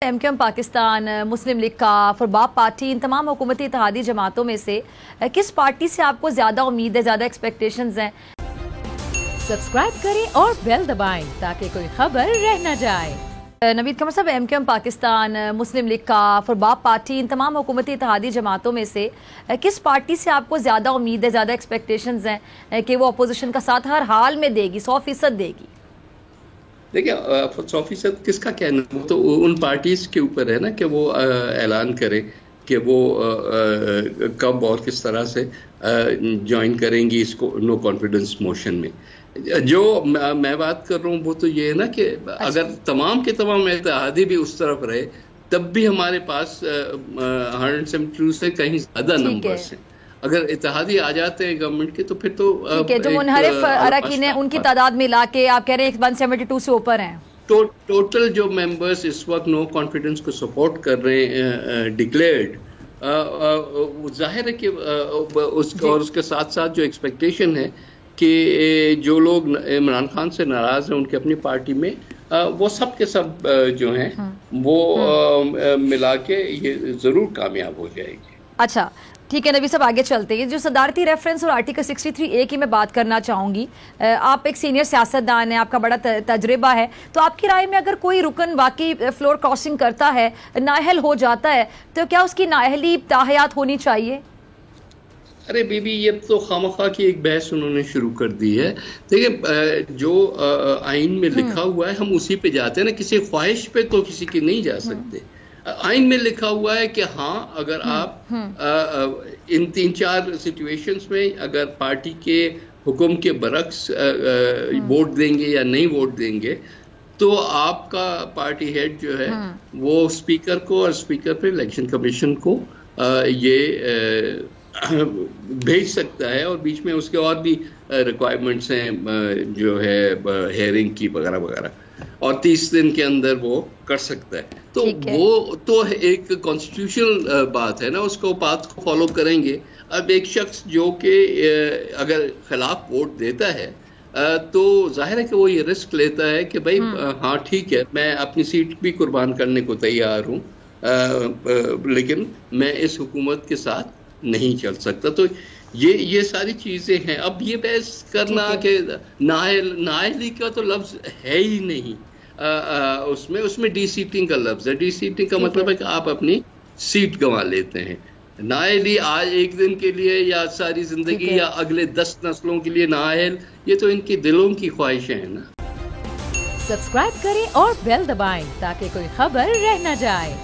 MQM Pakistan, मुस्लिम league काफ और बाप party, इन तमाम हुकूमती इत्तेहादी जमातों में से किस पार्टी से आपको ज्यादा उम्मीद है, ज्यादा एक्सपेक्टेशंस हैं? सब्सक्राइब करें और बेल दबाएं ताकि कोई खबर रह न जाए। नवीद कमर साहब, एमक्यूएम पाकिस्तान, मुस्लिम लीग काफ और बाप पार्टी, इन तमाम हुकूमती इत्तेहादी जमातों में से किस पार्टी से आपको ज्यादा उम्मीद है, ज्यादा एक्सपेक्टेशंस हैं कि वो अपोजिशन का साथ हर हाल में देगी, 100% देगी? देखिए, 100% किसका कहना, वो तो उन पार्टीज के ऊपर है ना कि वो ऐलान करें कि वो कब और किस तरह से ज्वाइन करेंगी इसको नो कॉन्फिडेंस मोशन में। जो मैं बात कर रहा हूँ वो तो ये है ना कि अगर तमाम के तमाम इत्तेहादी भी उस तरफ रहे तब भी हमारे पास 172 से कहीं ज्यादा नंबर्स हैं। अगर इत्तेहादी आ जाते हैं गवर्नमेंट के तो फिर तो जो मुनहरिफ अरकान है उनकी तादाद मिला के आप कह रहे हैं 172 से ऊपर हैं। टोटल जो मेंबर्स इस वक्त नो कॉन्फिडेंस को सपोर्ट कर रहे हैं डिक्लेयर्ड, जाहिर है कि उसके साथ साथ जो एक्सपेक्टेशन है कि जो लोग इमरान खान से नाराज हैं उनकी अपनी पार्टी में, वो सब के सब जो हैं वो मिला के ये जरूर कामयाब हो जाएगी। अच्छा, ठीक है नबी साहब, आगे चलते हैं। जो सदारती रेफरेंस और आर्टिकल 63A की मैं बात करना चाहूँगी। आप एक सीनियर सियासतदान हैं, आपका बड़ा तजुर्बा है, तो आपकी राय में अगर कोई रुकन वाकई फ्लोर क्रॉसिंग करता है, नाअहल हो जाता है, तो क्या उसकी नाअहली ताहयात होनी चाहिए? अरे बीबी, ये तो खामखा की एक बहस उन्होंने शुरू कर दी है। देखिए, जो आइन में लिखा हुआ है हम उसी पे जाते हैं ना, किसी ख्वाहिश पे तो किसी की नहीं जा सकते। आइन में लिखा हुआ है कि हाँ, अगर आप इन 3-4 सिचुएशंस में अगर पार्टी के हुक्म के बरक्स वोट देंगे या नहीं वोट देंगे तो आपका पार्टी हेड जो है वो स्पीकर को और स्पीकर पे इलेक्शन कमीशन को ये भेज सकता है, और बीच में उसके और भी रिक्वायरमेंट्स हैं जो है हेयरिंग की वगैरह वगैरह, और 30 दिन के अंदर वो कर सकता है। तो वो तो एक कॉन्स्टिट्यूशनल बात है ना, उसको बात को फॉलो करेंगे। अब एक शख्स जो कि अगर खिलाफ वोट देता है तो जाहिर है कि वो ये रिस्क लेता है कि भाई हाँ ठीक है, मैं अपनी सीट भी कुर्बान करने को तैयार हूँ, लेकिन मैं इस हुकूमत के साथ नहीं चल सकता। तो ये सारी चीजें हैं। अब ये बहस करना कि नाअहली का तो लफ्ज है ही नहीं, उसमें डी-सीटिंग का लफ्ज है। डी-सीटिंग का मतलब है कि आप अपनी सीट गंवा लेते हैं। नाअहली आज एक दिन के लिए या सारी जिंदगी या अगले 10 नस्लों के लिए नाअहल, ये तो इनकी दिलों की ख्वाहिशें हैं ना। सब्सक्राइब करें और बेल दबाएं ताकि कोई खबर रह न जाए।